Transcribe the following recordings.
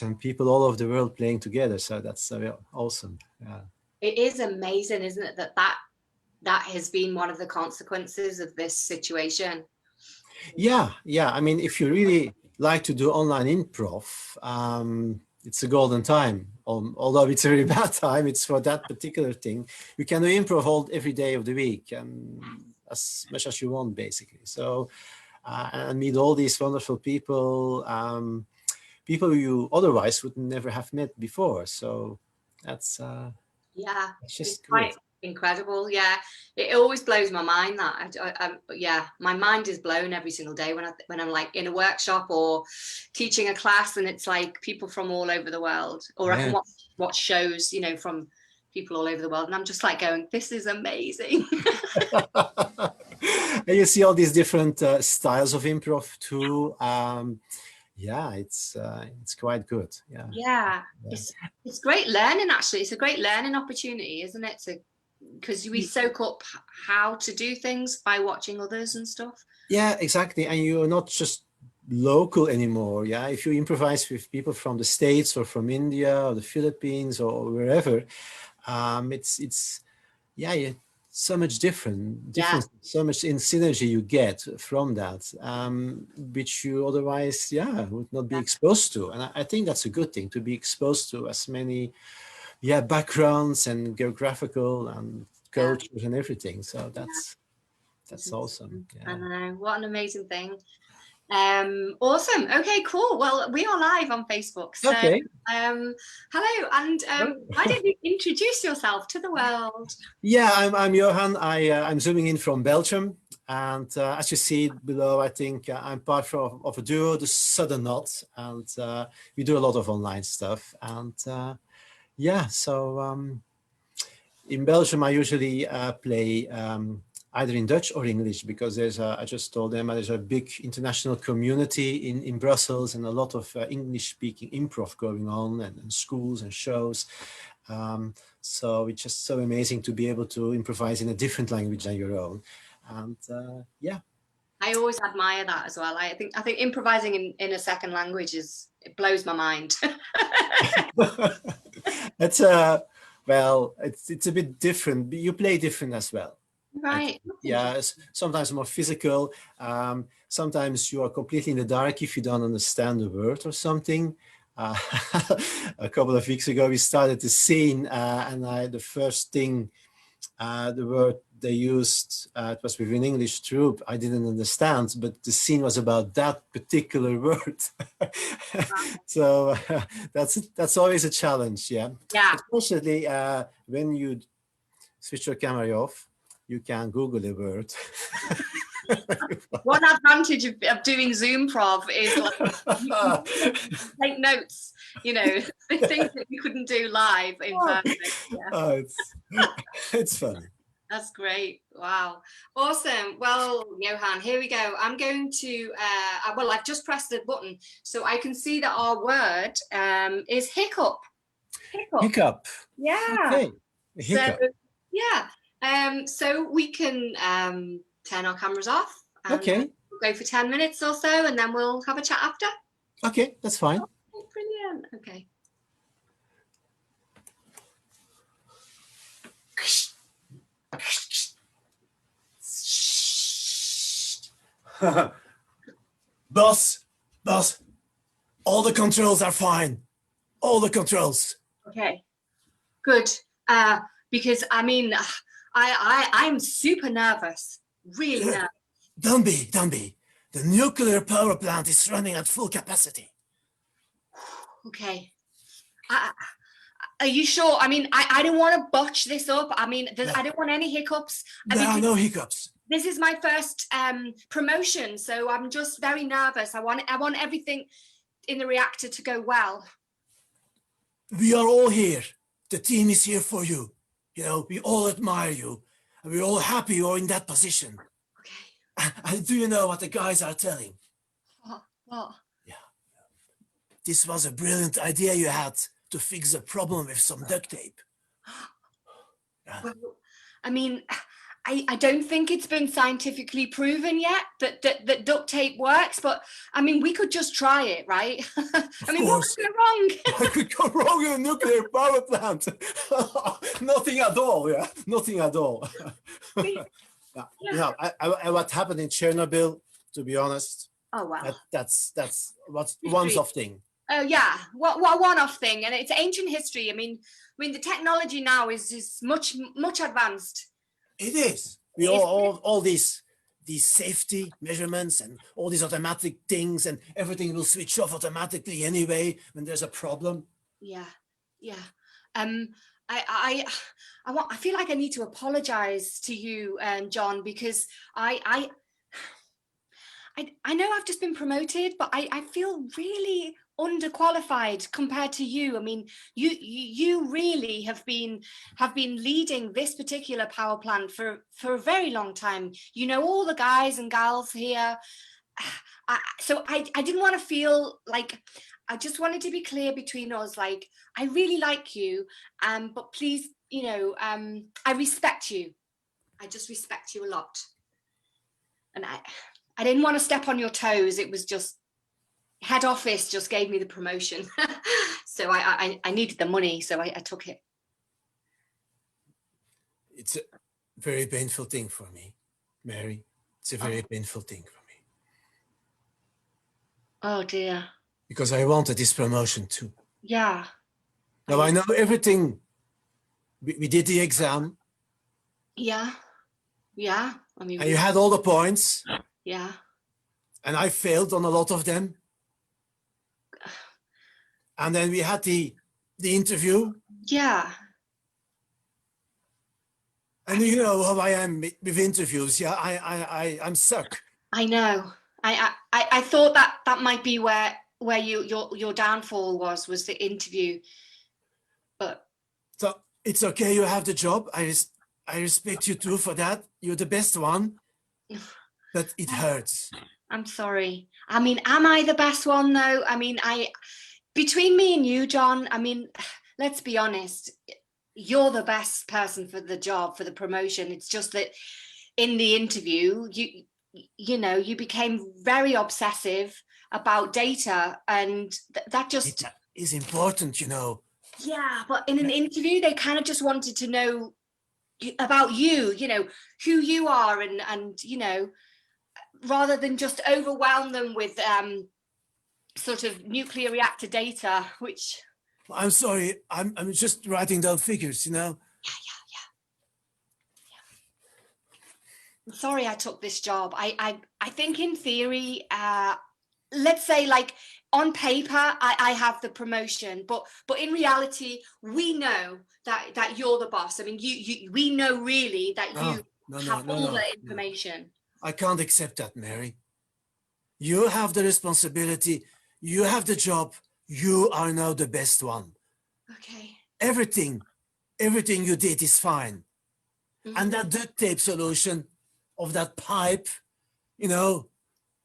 and people all over the world playing together. So that's awesome. Yeah. It is amazing, isn't it, that has been one of the consequences of this situation. Yeah, yeah. I mean, if you really like to do online improv, it's a golden time. Although it's a really bad time, it's for that particular thing. You can do improv every day of the week, and as much as you want, basically. So, and meet all these wonderful people, people you otherwise would never have met before. So that's Yeah, it's it's just quite great. incredible. Yeah, it always blows my mind that yeah, my mind is blown every single day when I'm like in a workshop or teaching a class, and it's like people from all over the world, or I can Yeah. watch shows, you know, from people all over the world, and I'm just like going, this is amazing. And you see all these different styles of improv too. Yeah, it's quite good. Yeah. Yeah, Yeah. it's great learning, actually. It's a great learning opportunity, isn't it? Because we soak up how to do things by watching others and stuff. Yeah, exactly. And you're not just local anymore. Yeah, if you improvise with people from the States or from India or the Philippines or wherever, it's yeah, yeah, so much Yeah, different, so much in synergy you get from that, which you otherwise, yeah, would not be yeah, exposed to. And I think that's a good thing, to be exposed to as many, yeah, backgrounds and geographical and yeah, cultures and everything. So yeah. that's awesome. I Yeah. know, what an amazing thing. Awesome. Okay, cool. Well, we are live on Facebook. So, Okay. hello, and why don't you introduce yourself to the world? Yeah, I'm Johan. I'm zooming in from Belgium, and as you see below, I think I'm part of a duo, the Southern Knot, and we do a lot of online stuff. And yeah, so in Belgium, I usually play either in Dutch or English, because I just told them there's a big international community in Brussels, and a lot of English-speaking improv going on, and schools and shows. So it's just so amazing to be able to improvise in a different language than your own. And yeah. I always admire that as well. I think improvising in a second language it blows my mind. It's well, it's a bit different. You play different as well. I think. Right. That's Yeah, interesting. sometimes more physical. Sometimes you are completely in the dark if you don't understand the word or something. Uh, a couple of weeks ago, we started the scene, and the first thing, the word they used, it was with an English troupe. I didn't understand, but the scene was about that particular word. So that's always a challenge, yeah. Yeah. But fortunately, when you switch your camera off, you can Google a word. One advantage of doing Zoom Prov is like you can take notes, you know, the things that you couldn't do live in person. Yeah. Oh, it's funny. That's great. Wow. Awesome. Well, Johan, here we go. I'm going to, well, I've just pressed the button so I can see that our word is hiccup. Hiccup. Hiccup. Yeah. Okay. So, Hiccup. yeah. So we can turn our cameras off and Okay. we'll go for 10 minutes or so, and then we'll have a chat after. Okay, that's fine. Oh, brilliant. Okay. Boss, all the controls are fine. All the controls. Okay. Good. Because I mean, I'm super nervous. Really nervous. Don't be. The nuclear power plant is running at full capacity. Okay. Are you sure? I mean, I don't want to botch this up. I mean, I don't want any hiccups. There are no hiccups. This is my first promotion, so I'm just very nervous. I want everything in the reactor to go well. We are all here. The team is here for you. You know, we all admire you, and we're all happy you're in that position. Okay. And do you know what the guys are telling? What? Yeah. This was a brilliant idea you had to fix the problem with some duct tape. Well, I mean, I don't think it's been scientifically proven yet that duct tape works, but I mean, we could just try it, right? I mean, what could go wrong? What could go wrong in a nuclear power plant? Nothing at all, yeah, nothing at all. What happened in Chernobyl, to be honest, Oh, wow. That's what's one-off thing. Oh yeah, what a one-off thing, and it's ancient history. I mean, the technology now is much advanced. It is. We all these safety measurements and all these automatic things, and everything will switch off automatically anyway when there's a problem. Yeah. I feel like I need to apologize to you, John, because I know I've just been promoted, but I feel really underqualified compared to you. I mean, you really have been leading this particular power plant for a very long time. You know all the guys and gals here. So I didn't want to feel like, I just wanted to be clear between us, like, I really like you, but please, you know, I respect you. I just respect you a lot. And I didn't want to step on your toes. It was just, head office just gave me the promotion. So I needed the money, so I took it. It's a very painful thing for me, Mary. It's a very painful thing for me. Oh dear. Because I wanted this promotion too. Yeah. Now I know everything. We did the exam. Yeah. I mean, and you had all the points. Yeah. And I failed on a lot of them. And then we had the interview. Yeah. And you know how I am with interviews. Yeah, I'm stuck. I know. I thought that might be where your downfall was the interview. But so it's okay. You have the job. I respect you too for that. You're the best one. But it hurts. I'm sorry. I mean, am I the best one though? I mean, between me and you, John, I mean, let's be honest, you're the best person for the job, for the promotion. It's just that in the interview, you know, you became very obsessive about data, and that just it is important, you know. Yeah, but in an interview, they kind of just wanted to know about you, you know, who you are, and you know, rather than just overwhelm them with sort of nuclear reactor data, which I'm sorry, I'm just writing down figures, you know. Yeah. I'm sorry I took this job. I think in theory, let's say like on paper I have the promotion, but in reality we know that you're the boss. I mean, we know really that you have all the information. I can't accept that, Mary. You have the responsibility. You have the job. You are now the best one. Okay. Everything you did is fine. Mm-hmm. And that duct tape solution of that pipe, you know,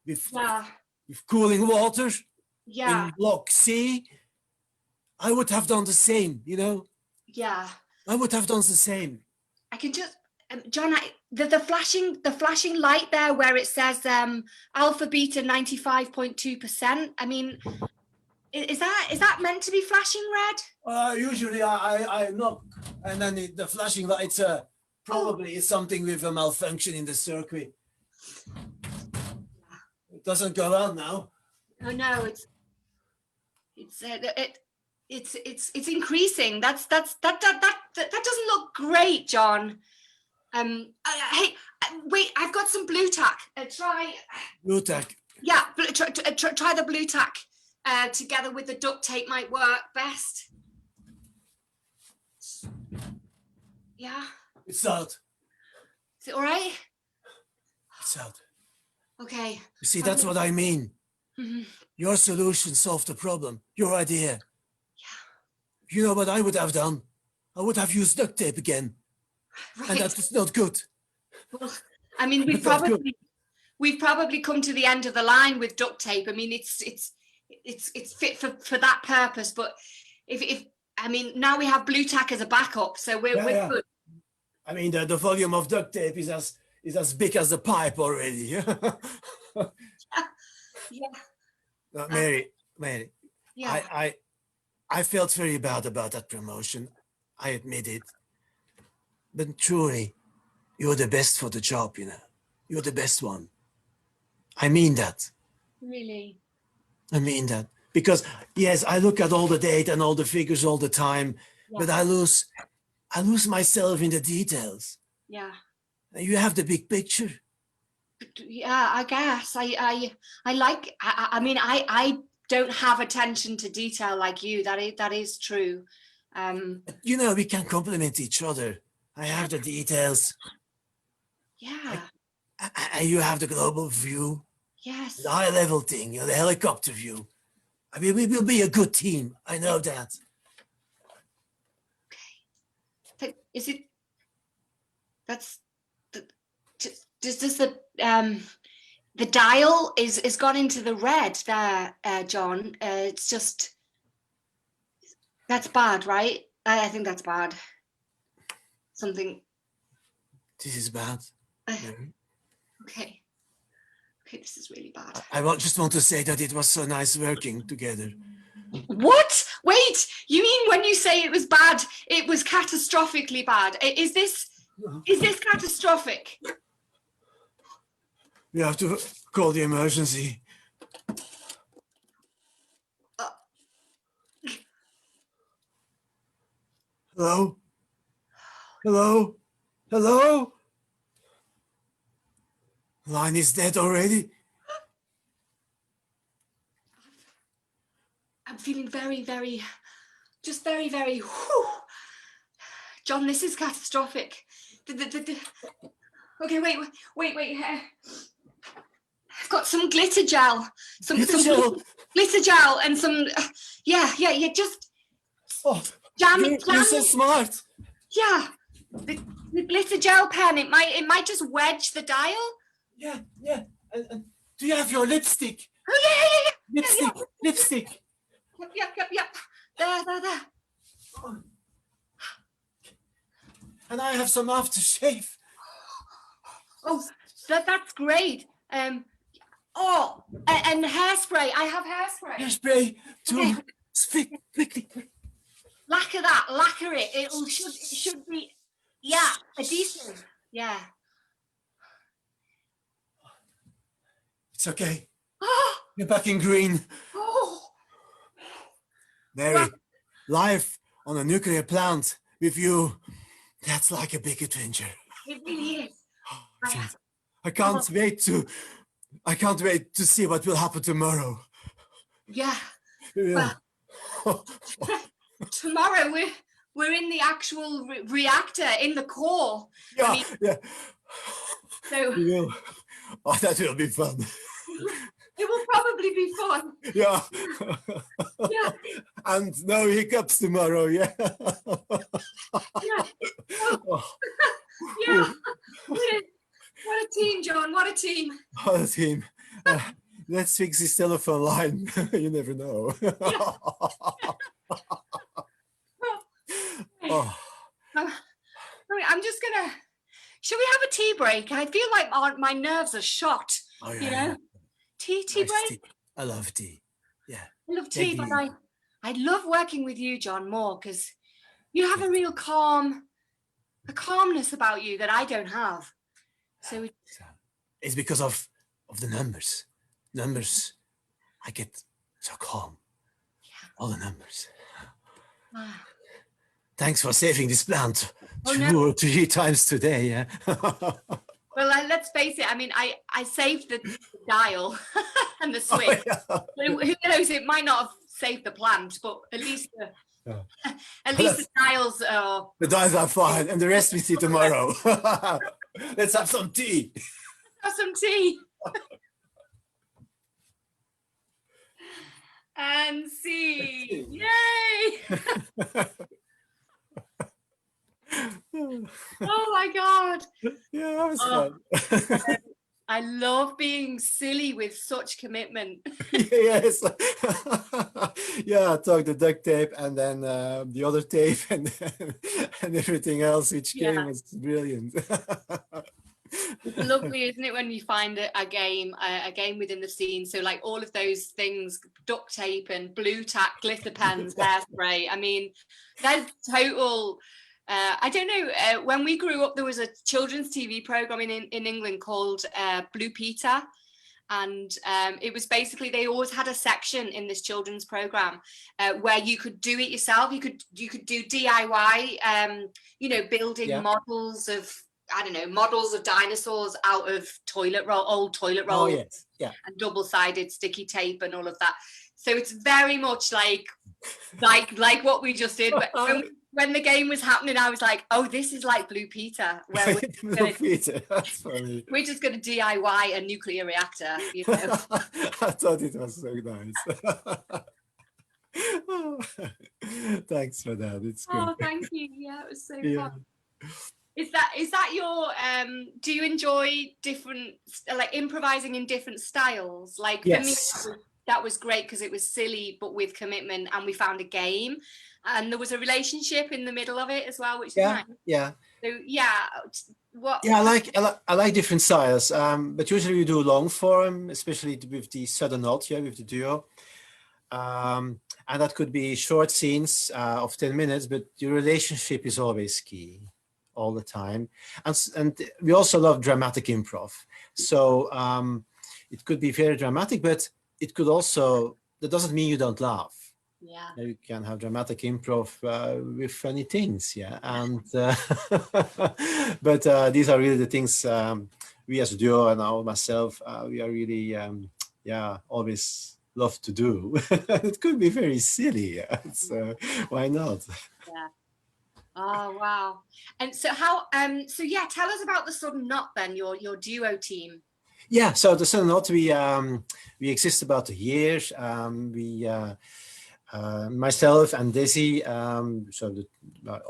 with cooling water in block C, I would have done the same, you know? Yeah. I would have done the same. I can just, John, the flashing light there where it says alpha beta 95.2%. I mean, is that meant to be flashing red? Usually I knock, and then the flashing lights probably is something with a malfunction in the circuit. It doesn't go on now. Oh no, it's increasing. That doesn't look great, John. Hey, wait, I've got some blue tack. Try blue tack. Yeah, try the blue tack. Together with the duct tape might work best. Yeah. It's out. Is it all right? It's out. Okay. You see, that's what I mean. Mm-hmm. Your solution solved the problem. Your idea. Yeah. You know what I would have done? I would have used duct tape again. Right. And that's not good. Well, I mean, we've probably come to the end of the line with duct tape. I mean, it's fit for that purpose. But if I mean, now we have blue tack as a backup, so we're good. I mean, the volume of duct tape is as big as the pipe already. Yeah. No, Mary, Yeah. I felt very bad about that promotion. I admit it. But truly, you're the best for the job, you know. You're the best one. I mean that. Really. I mean that. Because yes, I look at all the data and all the figures all the time, Yeah. but I lose myself in the details. Yeah. You have the big picture. Yeah, I guess I like. I mean, I don't have attention to detail like you. That is true. But, you know, we can complement each other. I have the details. Yeah. And you have the global view, Yes. the high level thing, you know, the helicopter view. I mean, we will be a good team. I know that. Okay. Is it? That's the. Does the dial is gone into the red there, John? It's just that's bad, right? I think that's bad. Something. This is bad. Okay. Okay, this is really bad. I just want to say that it was so nice working together. What? Wait, you mean when you say it was bad, it was catastrophically bad? Is this catastrophic? We have to call the emergency. Hello? Hello? Hello? Line is dead already. I'm feeling very, very, just very, very, whew. John, this is catastrophic. Okay, wait. I've got some glitter gel. Some glitter gel and some, yeah, just jam it. You're so smart. Yeah, the glitter gel pen, it might just wedge the dial. Yeah. And do you have your lipstick? Oh, yeah. Lipstick. Yep. There. And I have some aftershave. Oh, that's great. And hairspray. I have hairspray. Hairspray too. Okay. Quickly. Lacquer it. It should be, yeah, adhesive. Yeah. It's okay. Oh. You're back in green. Oh. Mary, life on a nuclear plant with you, that's like a big adventure. It really is. I can't wait to see what will happen tomorrow. Yeah. Yeah. Well, tomorrow we're in the actual reactor in the core. Yeah. So oh, that will be fun. It will probably be fun. Yeah. Yeah. And no hiccups tomorrow. Yeah. Yeah. Yeah. What a team, John. What a team. What a team. Let's fix this telephone line. You never know. Yeah. Oh. I'm just gonna. Should we have a tea break? I feel like my nerves are shot. Oh, yeah, you know, tea nice break. Tea. I love tea. Yeah, I love tea, but I love working with you, John, more because you have a real calmness about you that I don't have. So it's because of the numbers. Numbers, I get so calm. Yeah. All the numbers. Thanks for saving this plant 2 or 3 times today. Yeah. Well, let's face it. I mean, I saved the dial and the switch. Oh, yeah. Who knows? It might not have saved the plant, but at least the dials are. The dials are fine, and the rest we see tomorrow. Let's have some tea. Have some tea. And see. Yay! Oh my God. Yeah, that was fun. I love being silly with such commitment. Yes. Yeah, I took the duct tape and then the other tape and everything else which Yeah. came was brilliant. It's lovely, isn't it, when you find a game within the scene? So like all of those things, duct tape and blue tack, glitter pens, hairspray. I mean, there's total. I don't know. When we grew up, there was a children's TV program in England called Blue Peter, and it was basically, they always had a section in this children's program where you could do it yourself. You could do DIY. Building models of, I don't know, models of dinosaurs out of old toilet rolls. Oh yes, yeah. And double-sided sticky tape and all of that. So it's very much like what we just did. When the game was happening, I was like, oh, this is like Blue Peter, where That's funny. we're just going to DIY a nuclear reactor, you know. I thought it was so nice. Thanks for that. It's good. Oh, thank you. Yeah, it was so fun. Is that your do you enjoy different, like improvising in different styles? Like yes. For me, that was great because it was silly but with commitment, and we found a game and there was a relationship in the middle of it as well, which is nice. So I like different styles, but usually we do long form, especially with the sudden nod, with the duo. And that could be short scenes of 10 minutes, but your relationship is always key all the time. And we also love dramatic improv. So it could be very dramatic, but it could also, that doesn't mean you don't laugh. Yeah. You can have dramatic improv with funny things, and but these are really the things we as a duo and myself, we are really always love to do. It could be very silly, so why not? Yeah. Oh wow. And so how tell us about the Sudden Knot then, your duo team. Yeah, so the Sudden Knot, we exist about a year. Myself and Desi, so the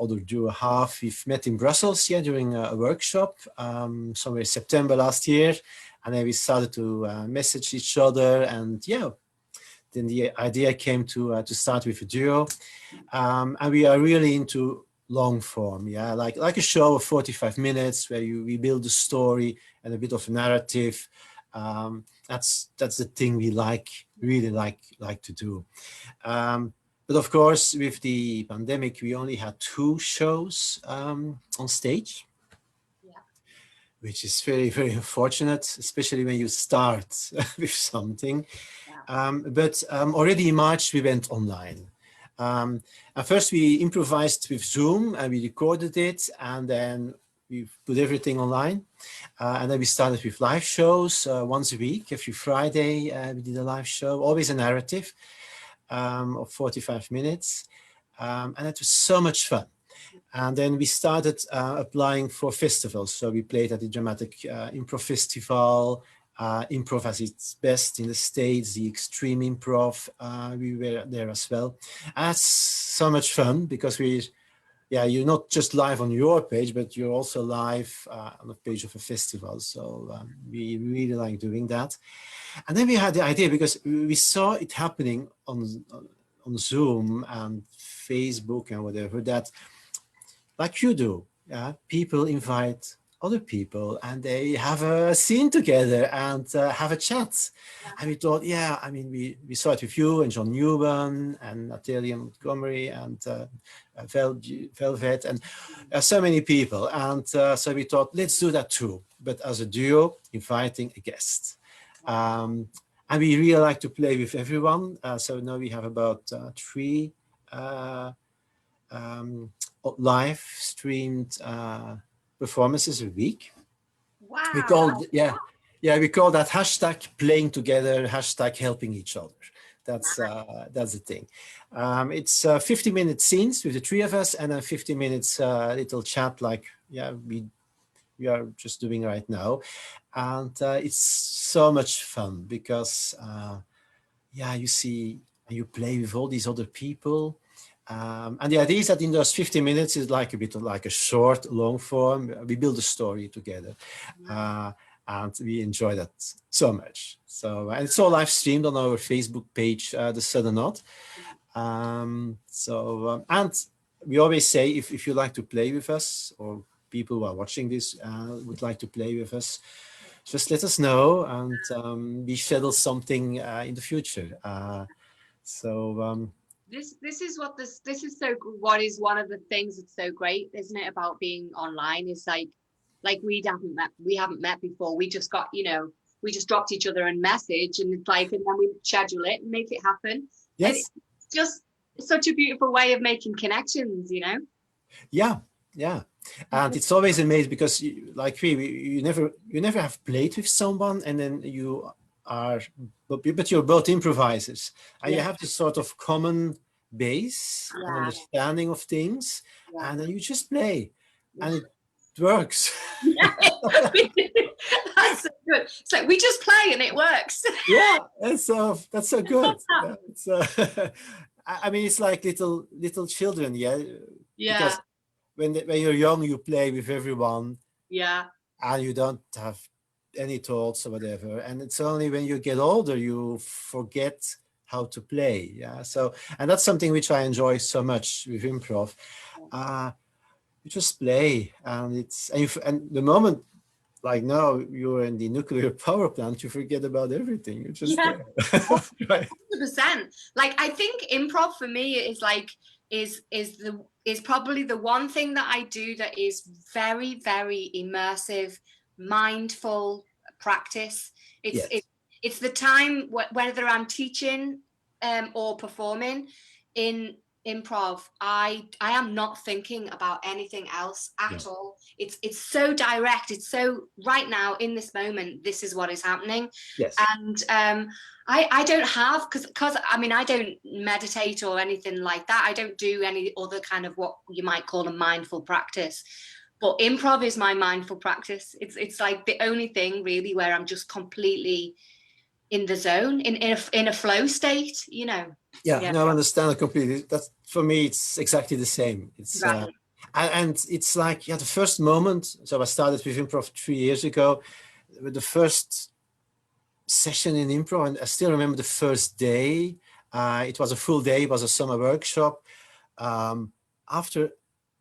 other duo half, we've met in Brussels during a workshop somewhere in September last year, and then we started to message each other, and then the idea came to start with a duo, and we are really into long form, like a show of 45 minutes where we build a story and a bit of a narrative. That's the thing we really like to do. But of course, with the pandemic, we only had 2 shows on stage, which is very, very unfortunate, especially when you start with something. But already in March, we went online. At first, we improvised with Zoom and we recorded it, and then we put everything online. And then we started with live shows once a week. Every Friday, we did a live show, always a narrative of 45 minutes. And it was so much fun. And then we started applying for festivals. So we played at the Dramatic Improv Festival, Improv as its best in the States, the Extreme Improv, we were there as well. And that's so much fun because you're not just live on your page, but you're also live on the page of a festival. So we really like doing that. And then we had the idea, because we saw it happening on Zoom and Facebook and whatever, that like you do, people invite other people and they have a scene together and have a chat. And we thought, we saw it with you and John Newman and Natalia Montgomery and Velvet and so many people. And so we thought, let's do that too, but as a duo, inviting a guest. And we really like to play with everyone. So now we have about 3 live streamed performances a week. Wow. We call that hashtag playing together, hashtag helping each other. That's the thing. It's 50-minute scenes with the 3 of us, and then 50 minutes little chat like we are just doing right now. And it's so much fun because you see, you play with all these other people. And the idea is that in those 50 minutes is like a bit of like a short, long form. We build a story together. and we enjoy that so much. So, and it's all live streamed on our Facebook page, The Sudden Nod. And we always say, if you like to play with us, or people who are watching this would like to play with us, just let us know, and we schedule something in the future. This is what this is so what is one of the things that's so great, isn't it, about being online, is like we haven't met before. We just got, we just dropped each other a message, and it's like, and then we schedule it and make it happen. Yes. And it's just such a beautiful way of making connections, Yeah. And it's always amazing because you never have played with someone, and then but you're both improvisers, and you have this sort of common base and understanding of things, and then you just play, and it works. That's so good. It's like we just play and it works. Yeah, that's so good. I mean, it's like little children, because when you're young, you play with everyone, and you don't have any thoughts or whatever, and it's only when you get older you forget how to play. So, and that's something which I enjoy so much with improv. You just play, and and the moment, like now, you're in the nuclear power plant, you forget about everything. You just there. Right. 100%. Like, I think improv for me is probably the one thing that I do that is very, very immersive, mindful practice. It's the time whether I'm teaching or performing in improv, I am not thinking about anything else at all. It's so direct. It's so right now in this moment, this is what is happening. Yes. And I don't have, because I mean, I don't meditate or anything like that. I don't do any other kind of what you might call a mindful practice. But improv is my mindful practice. It's like the only thing really where I'm just completely in the zone, in a flow state, Yeah, no, I understand it completely. That's, for me, it's exactly the same. It's right. And it's like, the first moment. So I started with improv 3 years ago, with the first session in improv, and I still remember the first day. It was a full day. It was a summer workshop. After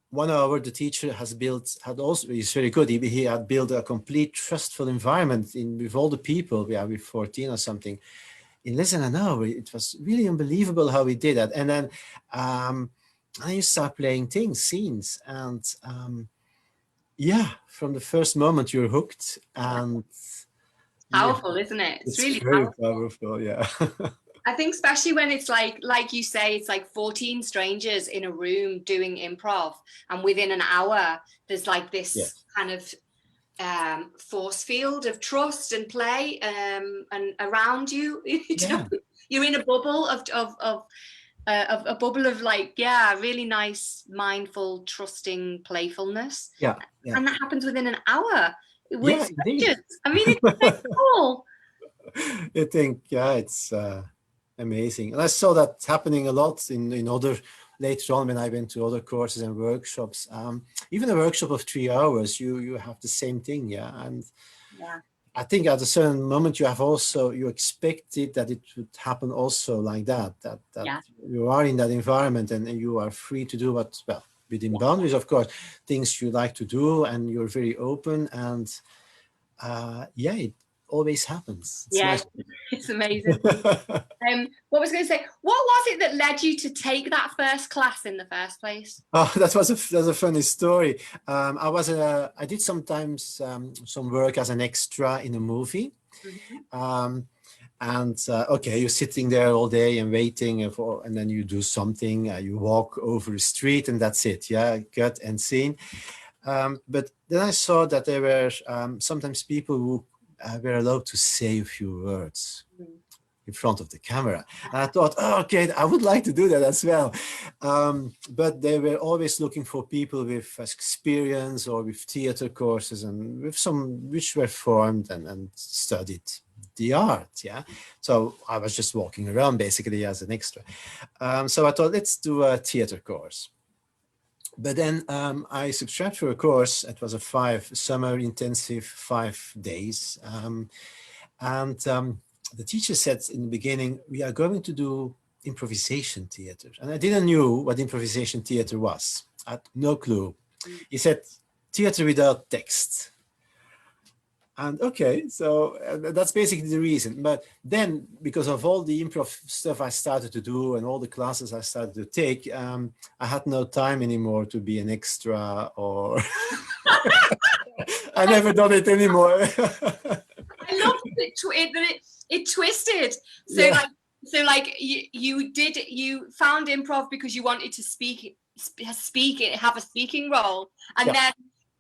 1 hour, the teacher he's very good. He had built a complete trustful environment with all the people. With 14 or something. In less than an hour, it was really unbelievable how he did that. And then you start playing scenes, and from the first moment you're hooked, and powerful, isn't it? It's really very powerful. Yeah. I think especially when it's like you say, it's like 14 strangers in a room doing improv, and within an hour there's like this kind of force field of trust and play and around you. You're in a bubble of a bubble of really nice, mindful, trusting playfulness. And that happens within an hour with strangers. I mean, it's so cool. I think it's amazing, and I saw that happening a lot in other. Later on, when I went to other courses and workshops, even a workshop of 3 hours, you have the same thing, and I think at a certain moment you expected that it would happen also like that you are in that environment, and you are free to do within boundaries, of course, things you like to do, and you're very open, and it always happens. It's nice. It's amazing. What was I going to say? What was it that led you to take that first class in the first place? Oh, that's a funny story. I did sometimes some work as an extra in a movie. You're sitting there all day and waiting and then you do something. You walk over a street, and that's it. Cut and scene. But then I saw that there were sometimes people who were allowed to say a few words in front of the camera. And I thought, I would like to do that as well. But they were always looking for people with experience or with theater courses, and with some which were formed and studied the art. So I was just walking around basically as an extra. So I thought, let's do a theater course. But then I subscribed for a course. It was a summer intensive 5 days. And the teacher said in the beginning, we are going to do improvisation theater. And I didn't know what improvisation theater was. I had no clue. He said, theater without text. And okay, so that's basically the reason. But then, because of all the improv stuff I started to do and all the classes I started to take, I had no time anymore to be an extra, or I never done it anymore. I love it twisted. So Yeah. like you found improv because you wanted to have a speaking role, and Yeah. then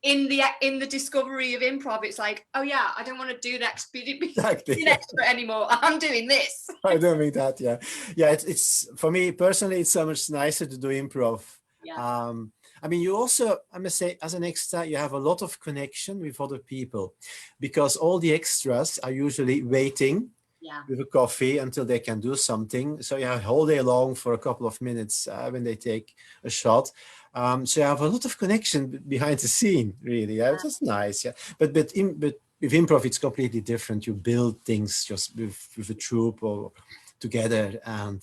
in the discovery of improv, it's like, oh yeah, I don't want to do that Exactly. extra anymore. I'm doing this. I don't mean that. Yeah. Yeah. It's for me personally, it's so much nicer to do improv. Yeah. I mean, you also, I must say, as an extra, you have a lot of connection with other people, because all the extras are usually waiting with a coffee until they can do something. So you have a whole day long for a couple of minutes when they take a shot. So you have a lot of connection behind the scene, really. Yeah, that's nice. Yeah, but with improv, it's completely different. You build things just with a troupe or together, and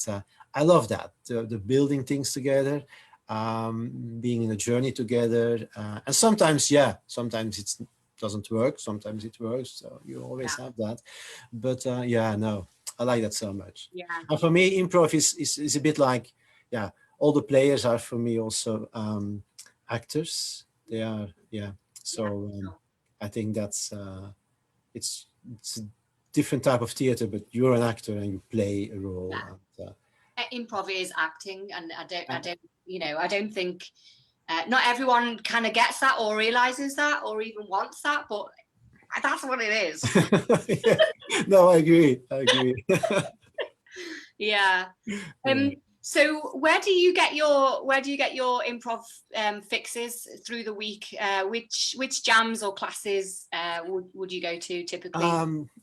I love that, the building things together, being in a journey together, and sometimes it doesn't work, sometimes it works, so you always have that. But yeah, no, I like that so much. Yeah. And for me, improv is a bit like, yeah, all the players are for me also actors. They are, yeah. So I think that's it's a different type of theater, but you're an actor and you play a role. Yeah. And, improv is acting, and I don't think not everyone kind of gets that or realizes that or even wants that, but that's what it is. Yeah. No, I agree. Yeah. So where do you get your improv fixes through the week? Which jams or classes would you go to typically?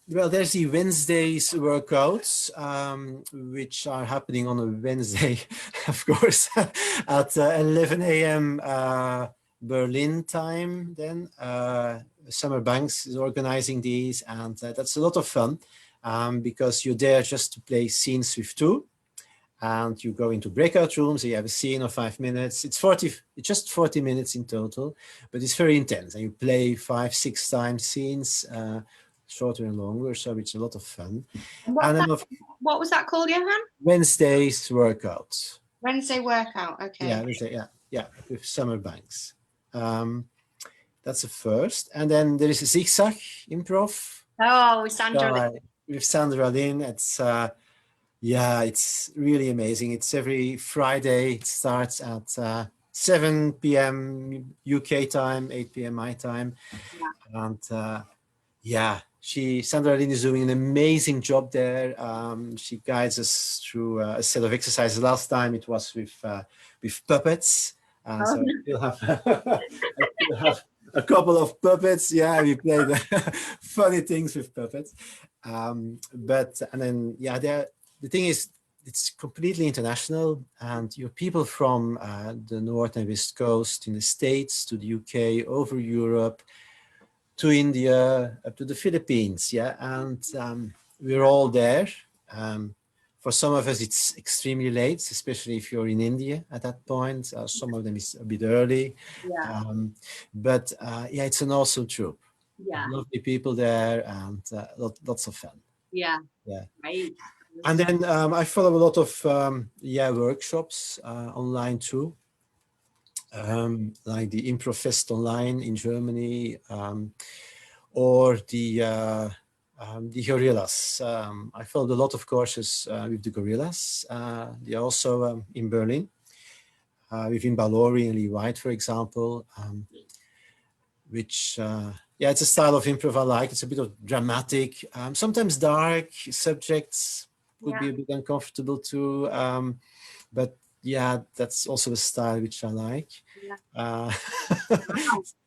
Well, there's the Wednesdays workouts, which are happening on a Wednesday, of course, at 11 a.m. Berlin time. Then Summer Banks is organizing these, and that's a lot of fun, because you're there just to play scenes with two. And you go into breakout rooms, you have a scene of 5 minutes. It's just 40 minutes in total, but it's very intense. And you play 5-6 times scenes, shorter and longer, so it's a lot of fun. What was that called, Johan? Wednesday's workout. Wednesday workout, okay. Yeah, Wednesday, yeah, with Summer Banks. That's the first. And then there is a Zigzag Improv. Oh, with Sandra. With Sandra Lynn. It's yeah, it's really amazing. It's every Friday. It starts at 7 p.m. UK time, 8 p.m. my time. Yeah. And yeah, Sandra Lynn is doing an amazing job there. She guides us through a set of exercises. Last time it was with puppets. So we'll have a couple of puppets. Yeah, we played funny things with puppets. And then, yeah, the thing is, it's completely international, and you have people from the North and West Coast, in the States, to the UK, over Europe, to India, up to the Philippines. Yeah, and we're all there. For some of us, it's extremely late, especially if you're in India at that point. Some of them is a bit early. Yeah. But yeah, it's an awesome troupe. Yeah. Lovely people there, and lots of fun. Yeah. Yeah. Right. And then I follow a lot of workshops online too, like the Improv Fest online in Germany, or the Gorillas. I followed a lot of courses with the Gorillas. They're also in Berlin, within Balori and Lee White, for example, which yeah, it's a style of improv I like. It's a bit of dramatic, sometimes dark subjects. Would be a bit uncomfortable too, but yeah, that's also a style which I like. Yeah.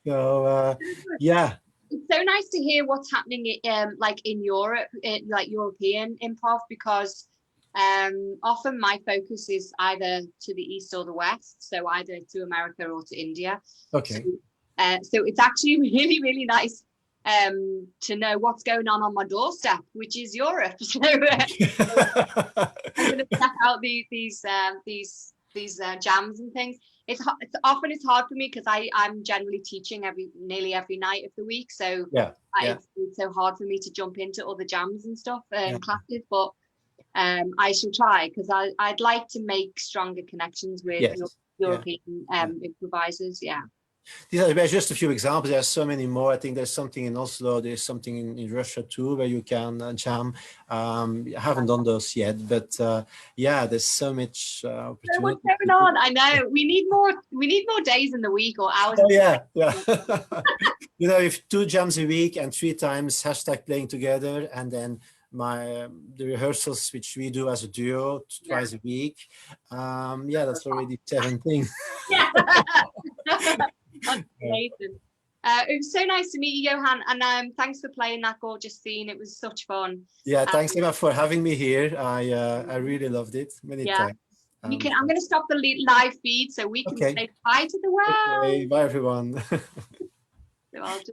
So yeah, it's so nice to hear what's happening like in Europe, like European improv, because Often my focus is either to the east or the west, so either to America or to India. Okay. So it's actually really, really nice to know what's going on my doorstep, which is Europe. So I'm going to check out these jams and things. It's hard for me because I'm generally teaching nearly every night of the week, so it's so hard for me to jump into other jams and stuff classes, but I shall try, because I'd like to make stronger connections with European improvisers. These are just a few examples. There are so many more. I think there's something in Oslo. There's something in Russia too, where you can jam. I haven't done those yet, but there's so much opportunity. So much going on. I know. We need more days in the week or hours. Oh, yeah. You know, if 2 jams a week and 3 times #playing together, and then the rehearsals which we do as a duo twice a week, that's already 7 things. That's amazing. It was so nice to meet you, Johan, and thanks for playing that gorgeous scene. It was such fun. Thanks Emma for having me here. I really loved it. Many thanks. I'm going to stop the live feed so we can say bye to the world. Okay, bye everyone. So I'll just